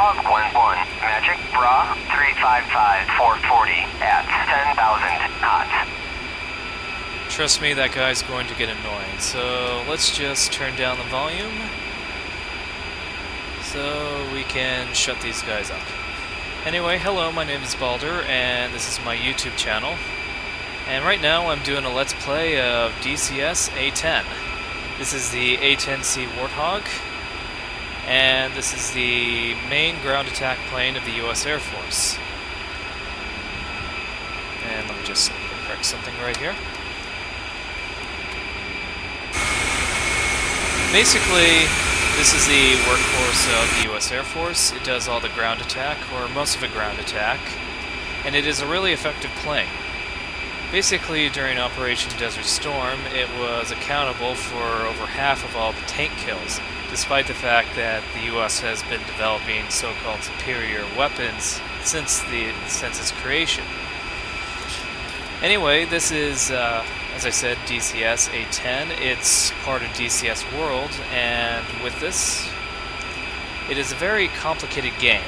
Warthog 1-1, Magic Bra 355-440 at 10,000 knots. Trust me, that guy's going to get annoying. So let's just turn down the volume so we can shut these guys up. Anyway, hello, my name is Balder, and this is my YouTube channel. And right now I'm doing a Let's Play of DCS A-10. This is the A-10C Warthog, and this is the main ground attack plane of the US Air Force. And let me just correct something right here. Basically, this is the workhorse of the US Air Force. It does all the ground attack, or most of it ground attack, and it is a really effective plane. Basically, during Operation Desert Storm, it was accountable for over half of all the tank kills, despite the fact that the US has been developing so-called superior weapons since its creation. Anyway, this is, as I said, DCS A-10. It's part of DCS World, and with this, it is a very complicated game.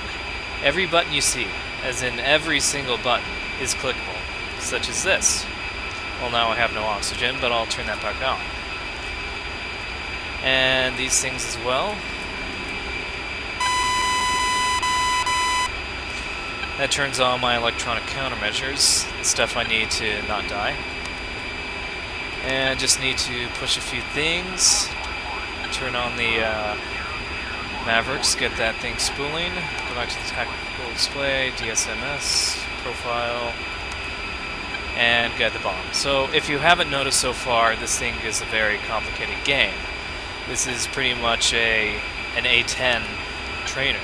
Every button you see, as in every single button, is clickable. Such as this. Well, now I have no oxygen, but I'll turn that back on. And these things as well. That turns on my electronic countermeasures, the stuff I need to not die. And just need to push a few things. Turn on the Mavericks, get that thing spooling. Go back to the tactical display, DSMS, profile, and get the bomb. So if you haven't noticed so far, this thing is a very complicated game. This is pretty much an A-10 trainer.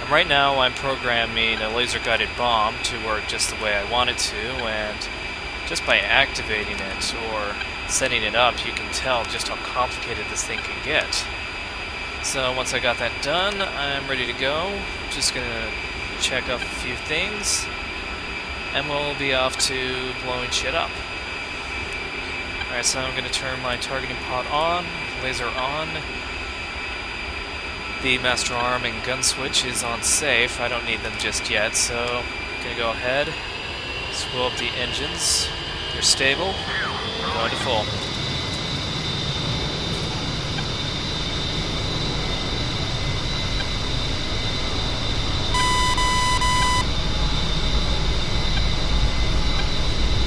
And right now I'm programming a laser-guided bomb to work just the way I want it to, and just by activating it or setting it up, you can tell just how complicated this thing can get. So once I got that done, I'm ready to go. Just gonna check up a few things, and we'll be off to blowing shit up. Alright, so I'm going to turn my targeting pod on, laser on. The master arm and gun switch is on safe. I don't need them just yet, so I'm going to go ahead, spool up the engines. They're stable. Going to full.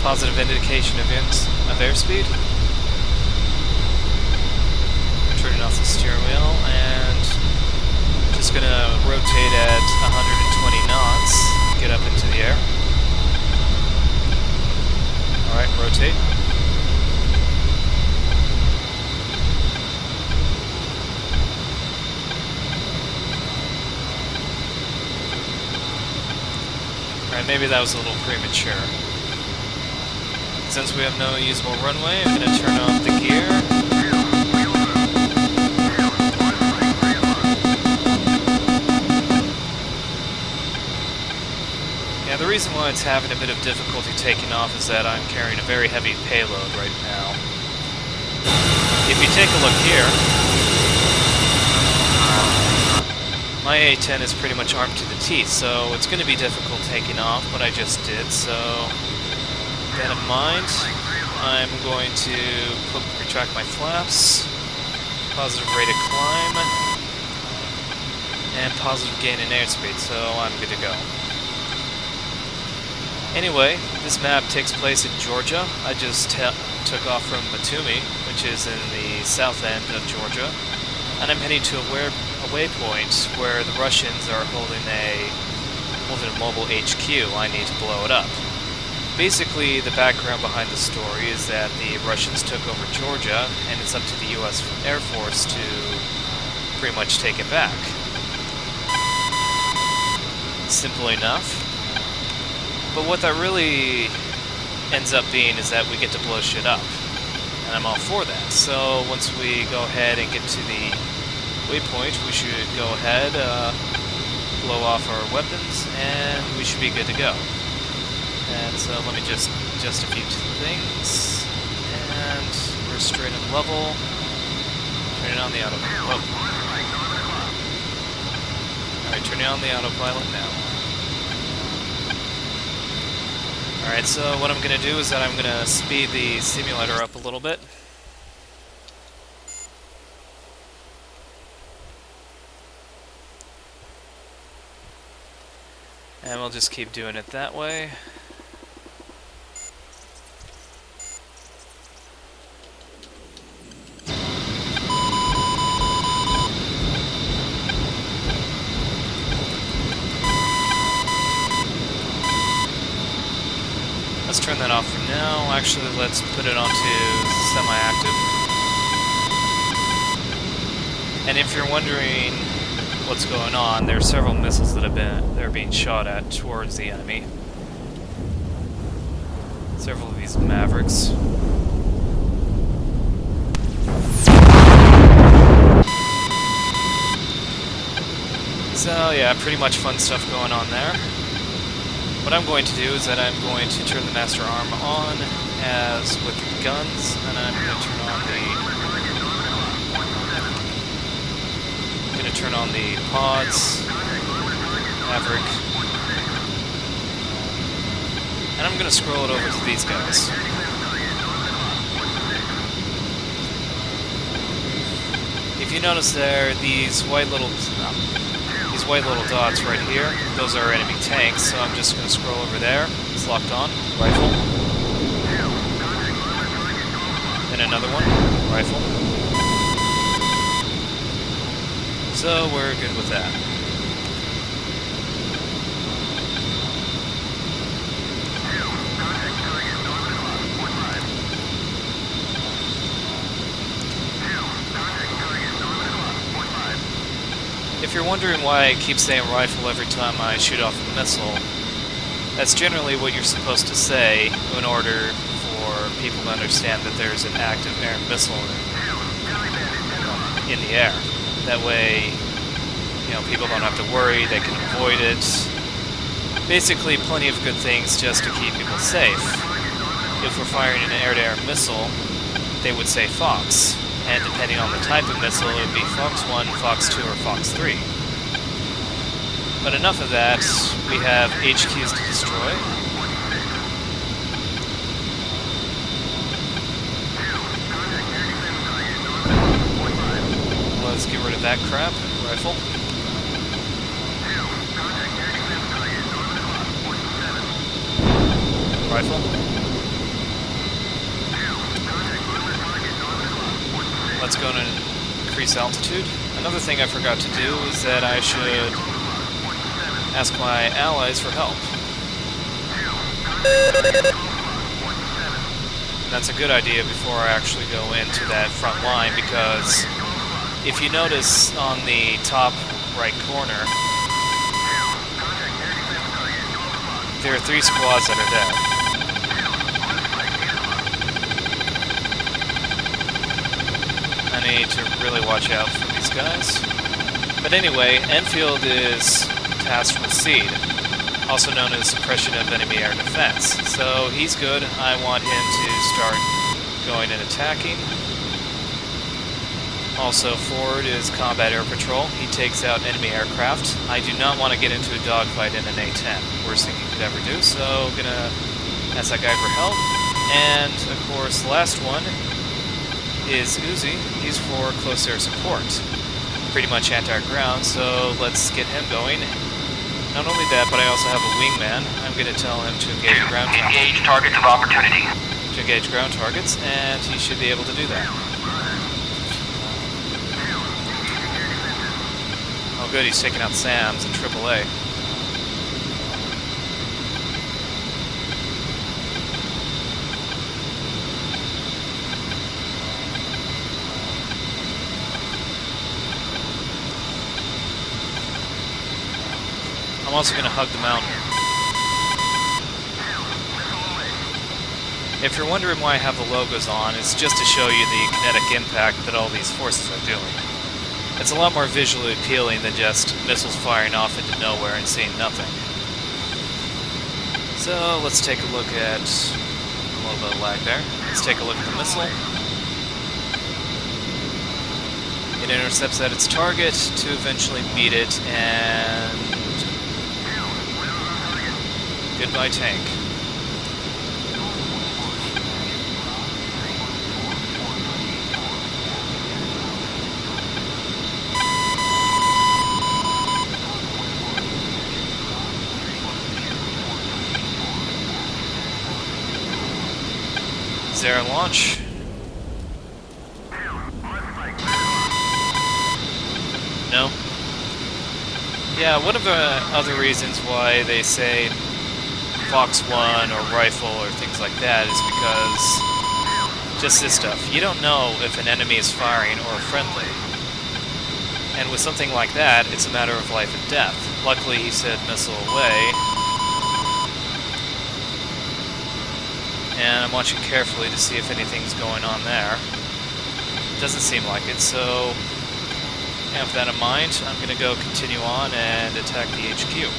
Positive indication of airspeed. I'm turning off the steering wheel and just gonna rotate at 120 knots, get up into the air. Alright, rotate. Alright, maybe that was a little premature. Since we have no usable runway, I'm going to turn off the gear. Yeah, the reason why it's having a bit of difficulty taking off is that I'm carrying a very heavy payload right now. If you take a look here, my A-10 is pretty much armed to the teeth, so it's going to be difficult taking off, but I just did, so that in mind, I'm going to retract my flaps, positive rate of climb, and positive gain in airspeed, so I'm good to go. Anyway, this map takes place in Georgia. I just took off from Batumi, which is in the south end of Georgia, and I'm heading to a waypoint where the Russians are holding a mobile HQ. I need to blow it up. Basically, the background behind the story is that the Russians took over Georgia, and it's up to the US Air Force to pretty much take it back. Simple enough. But what that really ends up being is that we get to blow shit up. And I'm all for that. So once we go ahead and get to the waypoint, we should go ahead, blow off our weapons, and we should be good to go. And so let me just adjust a few things, and we're straight on level. Turn it on the auto. Whoa. Alright, Alright, turning on the autopilot now. Alright, so what I'm going to do is that I'm going to speed the simulator up a little bit. And we'll just keep doing it that way. Let's turn that off for now. Actually, let's put it onto semi-active. And if you're wondering what's going on, there are several missiles that are being shot at towards the enemy. Several of these Mavericks. So yeah, pretty much fun stuff going on there. What I'm going to do is that I'm going to turn the master arm on as with the guns, and I'm going to turn on the pods, Maverick, and I'm going to scroll it over to these guys. If you notice there, these white little dots right here, those are enemy tanks, so I'm just going to scroll over there. It's locked on. Rifle. Then another one. Rifle. So we're good with that. If you're wondering why I keep saying rifle every time I shoot off a missile, that's generally what you're supposed to say in order for people to understand that there's an active air missile in the air. That way, you know, people don't have to worry, they can avoid it. Basically, plenty of good things just to keep people safe. If we're firing an air-to-air missile, they would say Fox. And depending on the type of missile, it would be Fox 1, Fox 2, or Fox 3. But enough of that, we have HQs to destroy. Let's get rid of that crap. Rifle. Rifle. Let's go and increase altitude. Another thing I forgot to do is that I should ask my allies for help. That's a good idea before I actually go into that front line, because if you notice on the top right corner, there are 3 squads that are there. I need to really watch out for these guys. But anyway, Enfield is tasked with SEED, also known as Suppression of Enemy Air Defense. So he's good. I want him to start going and attacking. Also, Ford is Combat Air Patrol. He takes out enemy aircraft. I do not want to get into a dogfight in an A-10. Worst thing you could ever do, so I'm gonna ask that guy for help. And, of course, the last one is Uzi. He's for close air support. Pretty much anti-ground, so let's get him going. Not only that, but I also have a wingman. I'm going to tell him to engage ground targets. Engage targets of opportunity. To engage ground targets, and he should be able to do that. Oh good, he's taking out SAMs and AAA. I'm also going to hug the mountain. If you're wondering why I have the logos on, it's just to show you the kinetic impact that all these forces are doing. It's a lot more visually appealing than just missiles firing off into nowhere and seeing nothing. So let's take a look at a little bit of lag there. Let's take a look at the missile. It intercepts at its target to eventually meet it, and goodbye tank. Is there a launch? No? Yeah, one of the other reasons why they say Fox 1 or rifle or things like that is because just this stuff. You don't know if an enemy is firing or friendly. And with something like that, it's a matter of life and death. Luckily, he said missile away. And I'm watching carefully to see if anything's going on there. Doesn't seem like it, so and with that in mind, I'm going to go continue on and attack the HQ.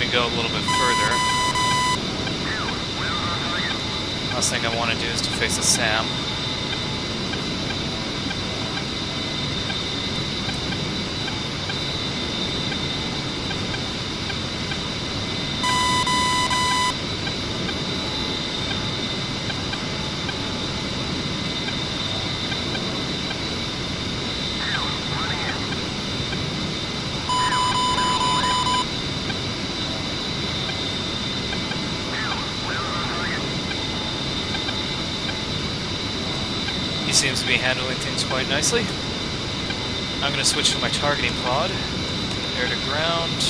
Go a little bit further. Last thing I want to do is to face a SAM. He seems to be handling things quite nicely. I'm going to switch to my targeting pod. Air to ground.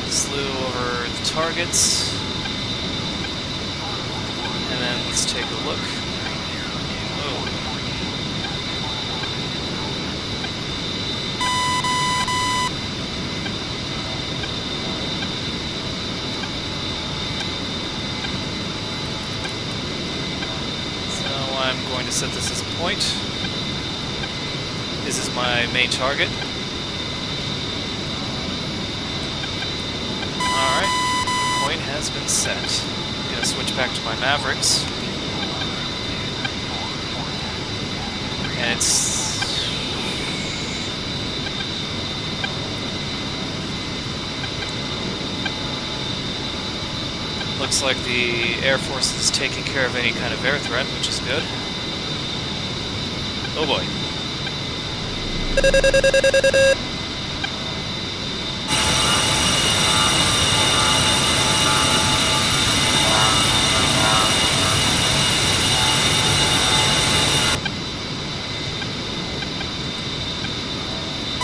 Slew over the targets. And then let's take a look. Oh. I'm going to set this as a point. This is my main target. Alright, point has been set. I'm going to switch back to my Mavericks. And it's... looks like the Air Force is taking care of any kind of air threat, which is good. Oh boy.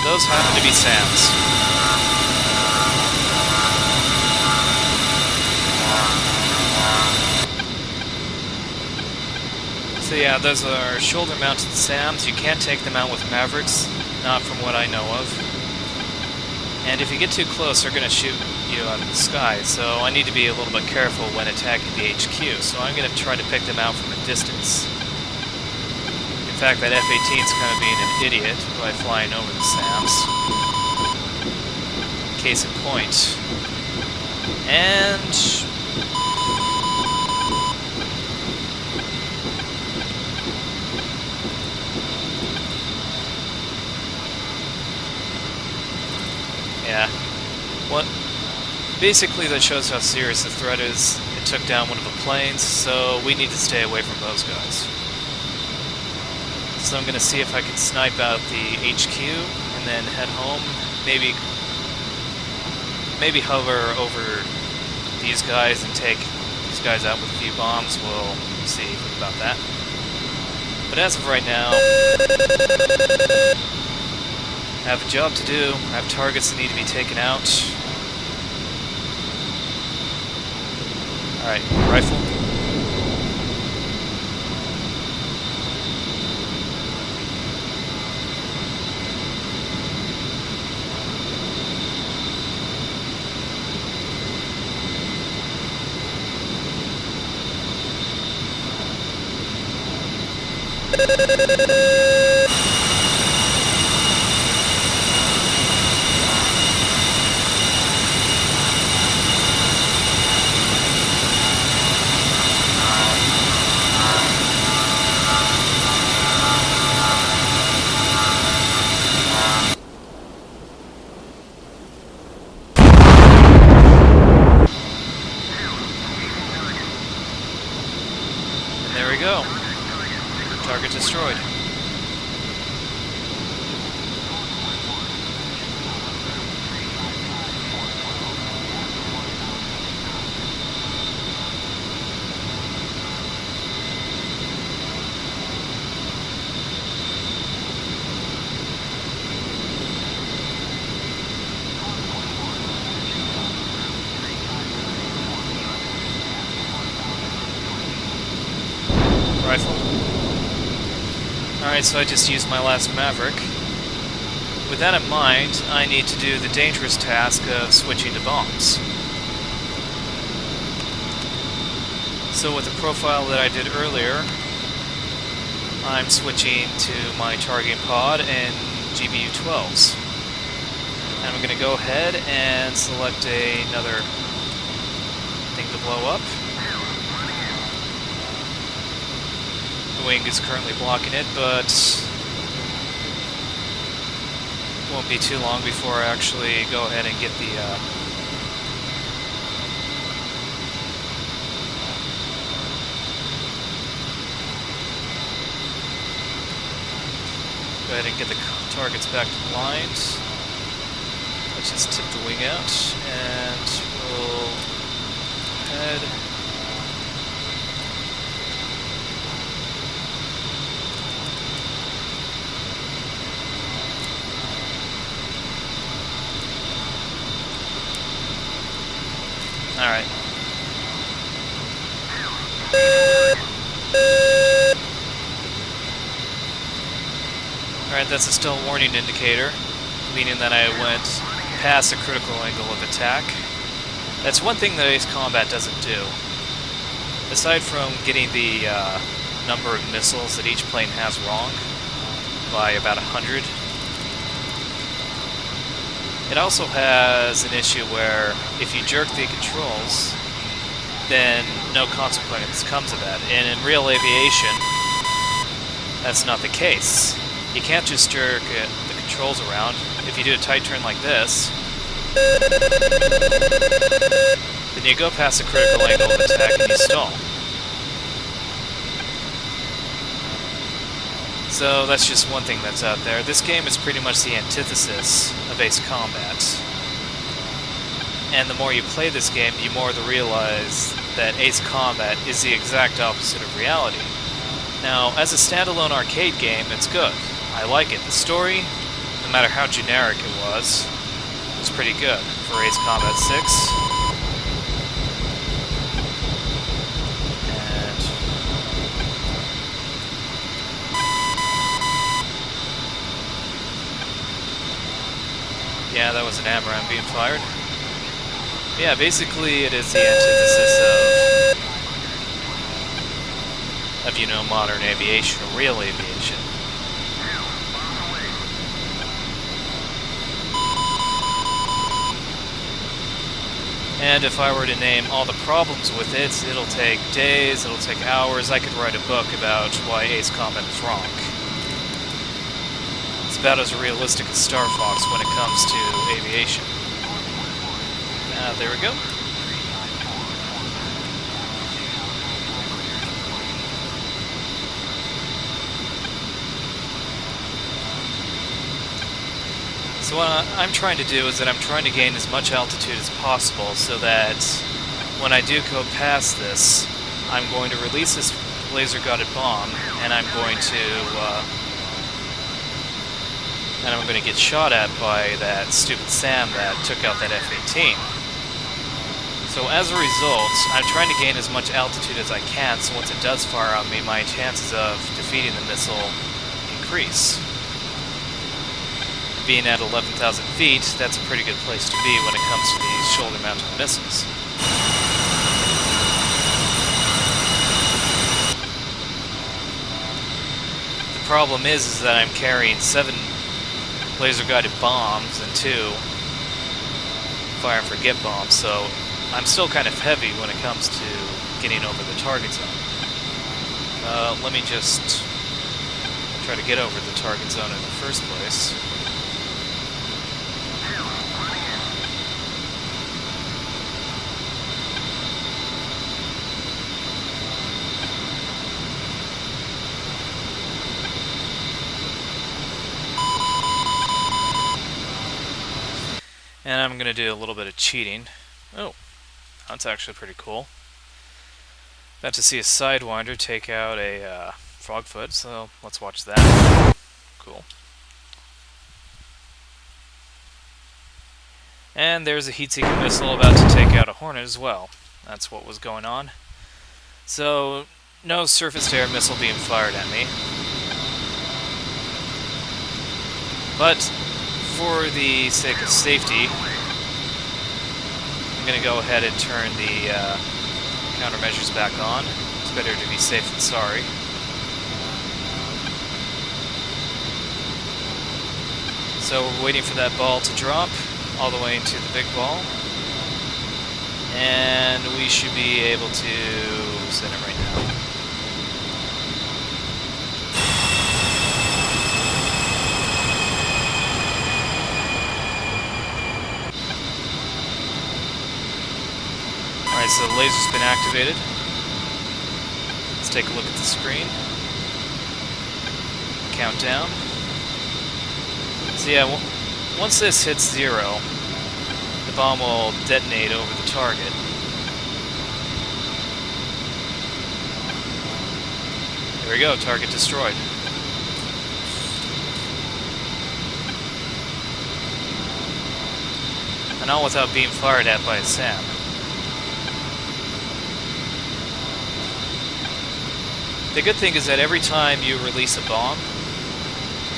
Those happen to be SAMs. So yeah, those are shoulder-mounted SAMs. You can't take them out with Mavericks, not from what I know of. And if you get too close, they're going to shoot you out of the sky, so I need to be a little bit careful when attacking the HQ, so I'm going to try to pick them out from a distance. In fact, that F-18 is kind of being an idiot by flying over the SAMs. Case in point. And... yeah. What? Basically, that shows how serious the threat is. It took down one of the planes, so we need to stay away from those guys. So I'm going to see if I can snipe out the HQ and then head home. Maybe hover over these guys and take these guys out with a few bombs. We'll see about that. But as of right now, I have a job to do. I have targets that need to be taken out. Alright, rifle. There we go. Target destroyed. Rifle. Alright, so I just used my last Maverick. With that in mind, I need to do the dangerous task of switching to bombs. So with the profile that I did earlier, I'm switching to my targeting pod and GBU-12s. And I'm going to go ahead and select another thing to blow up. The wing is currently blocking it, but won't be too long before I actually go ahead and get the go ahead and get the targets back aligned. Let's just tip the wing out, and we'll head. Alright. Alright, that's a still warning indicator, meaning that I went past the critical angle of attack. That's one thing that Ace Combat doesn't do. Aside from getting the number of missiles that each plane has wrong by about 100, it also has an issue where if you jerk the controls, then no consequence comes of that. And in real aviation, that's not the case. You can't just jerk the controls around. If you do a tight turn like this, then you go past the critical angle of attack and you stall. So that's just one thing that's out there. This game is pretty much the antithesis of Ace Combat. And the more you play this game, the more you realize that Ace Combat is the exact opposite of reality. Now, as a standalone arcade game, it's good. I like it. The story, no matter how generic it was pretty good for Ace Combat 6. Yeah, that was an Amaran being fired. Yeah, basically it is the antithesis of, you know, modern aviation, or real aviation. And if I were to name all the problems with it, it'll take days, it'll take hours. I could write a book about why Ace Combat is wrong. It's about as realistic as Star Fox when it comes to aviation. There we go. So what I'm trying to do is that I'm trying to gain as much altitude as possible so that when I do go past this, I'm going to release this laser-guided bomb, and I'm going to get shot at by that stupid SAM that took out that F-18. So as a result, I'm trying to gain as much altitude as I can, so once it does fire on me, my chances of defeating the missile increase. Being at 11,000 feet, that's a pretty good place to be when it comes to these shoulder-mounted missiles. The problem is that I'm carrying 7 laser-guided bombs and 2 fire and forget bombs, so I'm still kind of heavy when it comes to getting over the target zone. Let me just try to get over the target zone in the first place. And I'm going to do a little bit of cheating. Oh, that's actually pretty cool. About to see a Sidewinder take out a Frogfoot, so let's watch that. Cool. And there's a heat-seeking missile about to take out a Hornet as well. That's what was going on. So, no surface-to-air missile being fired at me. But for the sake of safety, I'm going to go ahead and turn the countermeasures back on. It's better to be safe than sorry. So we're waiting for that ball to drop all the way into the big ball. And we should be able to send it right now. Alright, so the laser's been activated. Let's take a look at the screen. Countdown. So yeah, once this hits 0, the bomb will detonate over the target. There we go, target destroyed. And all without being fired at by a SAM. The good thing is that every time you release a bomb,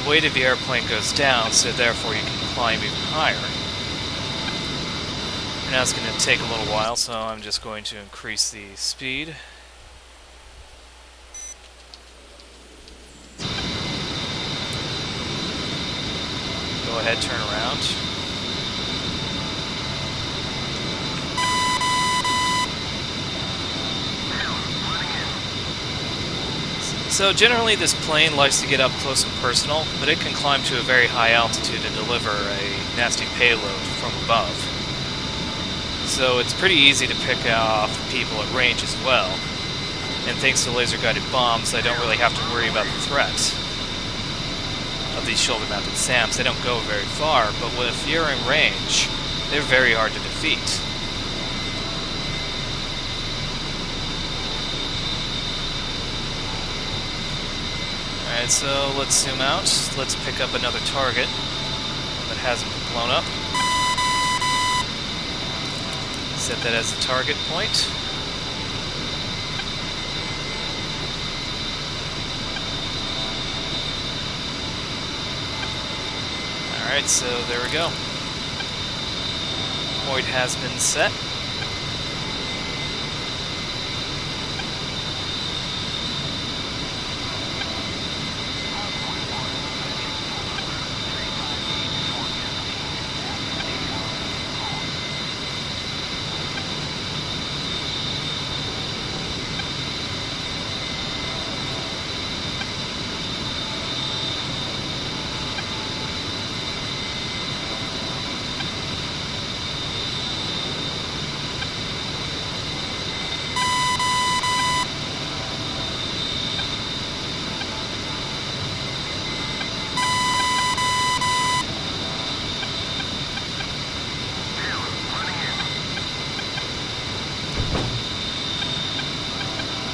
the weight of the airplane goes down, so therefore you can climb even higher. And now it's going to take a little while, so I'm just going to increase the speed. Go ahead, turn around. So generally this plane likes to get up close and personal, but it can climb to a very high altitude and deliver a nasty payload from above. So it's pretty easy to pick off people at range as well. And thanks to laser-guided bombs, I don't really have to worry about the threat of these shoulder-mounted SAMs. They don't go very far, but if you're in range, they're very hard to defeat. Alright, so let's zoom out. Let's pick up another target that hasn't been blown up. Set that as the target point. Alright, so there we go. Point has been set.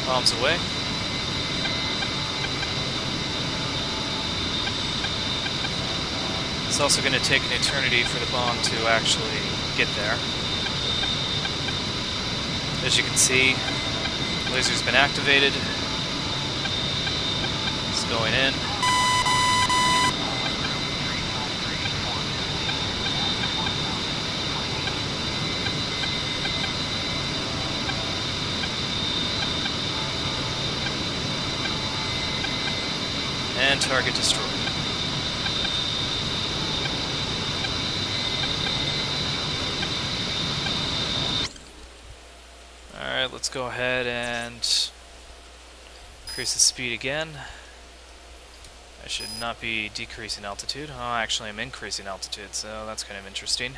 Bombs away. It's also going to take an eternity for the bomb to actually get there. As you can see, laser's been activated. It's going in. And target destroyed. Alright, let's go ahead and increase the speed again. I should not be decreasing altitude. Oh, actually I'm increasing altitude, so that's kind of interesting.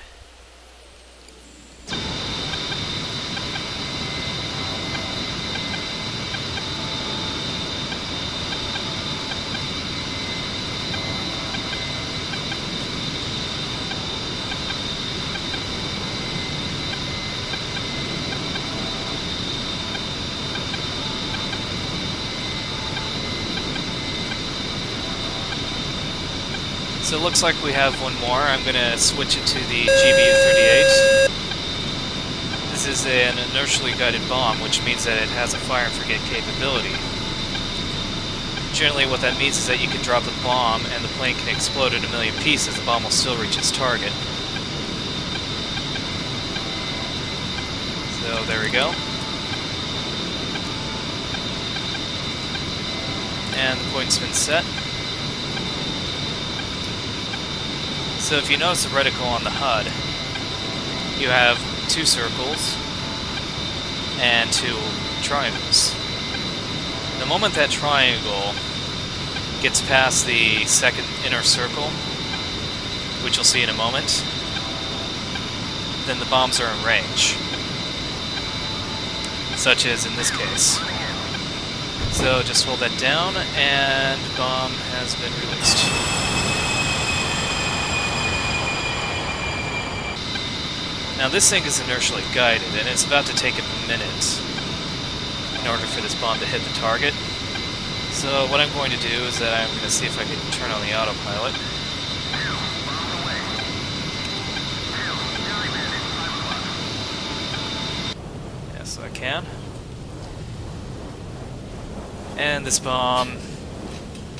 So it looks like we have one more. I'm going to switch it to the GBU-38. This is an inertially guided bomb, which means that it has a fire and forget capability. Generally what that means is that you can drop the bomb and the plane can explode in a million pieces. The bomb will still reach its target. So there we go. And the point's been set. So if you notice the reticle on the HUD, you have 2 circles and 2 triangles. The moment that triangle gets past the second inner circle, which you'll see in a moment, then the bombs are in range, such as in this case. So just hold that down and bomb has been released. Now this thing is inertially guided, and it's about to take a minute in order for this bomb to hit the target. So what I'm going to do is that I'm going to see if I can turn on the autopilot. Yes, I can. And this bomb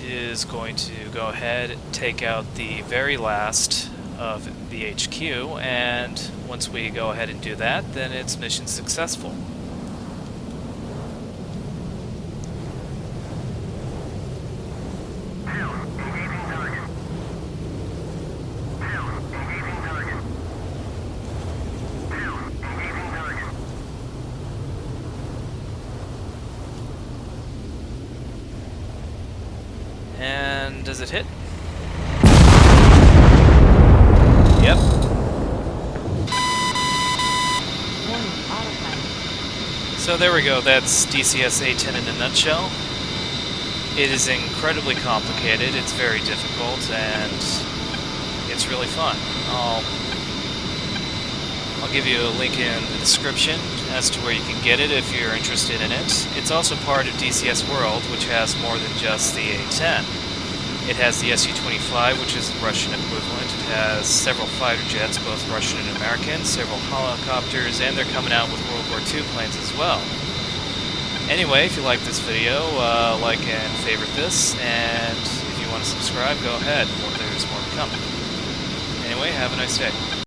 is going to go ahead and take out the very last of the HQ, and once we go ahead and do that, then it's mission successful. And does it hit? Yep. So there we go, that's DCS A-10 in a nutshell. It is incredibly complicated, it's very difficult, and it's really fun. I'll give you a link in the description as to where you can get it if you're interested in it. It's also part of DCS World, which has more than just the A-10. It has the Su-25, which is the Russian equivalent. It has several fighter jets, both Russian and American, several helicopters, and they're coming out with World War II planes as well. Anyway, if you like this video, like and favorite this, and if you want to subscribe, go ahead. There's more to come. Anyway, have a nice day.